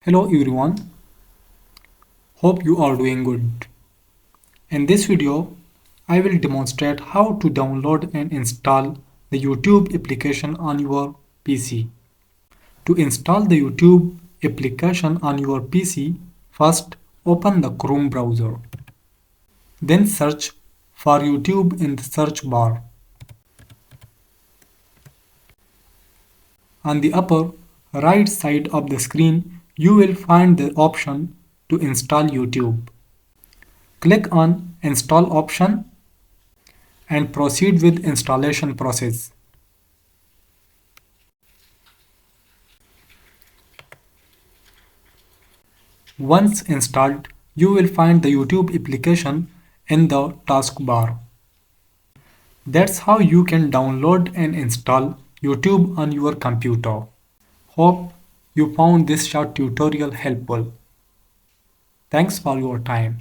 Hello everyone, hope you are doing good. In this video, I will demonstrate how to download and install the YouTube application on your PC. To install the YouTube application on your PC, first open the Chrome browser. Then search for YouTube in the search bar. On the upper right side of the screen, you will find the option to install YouTube. Click on Install option and proceed with installation process. Once installed, you will find the YouTube application in the taskbar. That's how you can download and install YouTube on your computer. Hope you found this short tutorial helpful. Thanks for your time.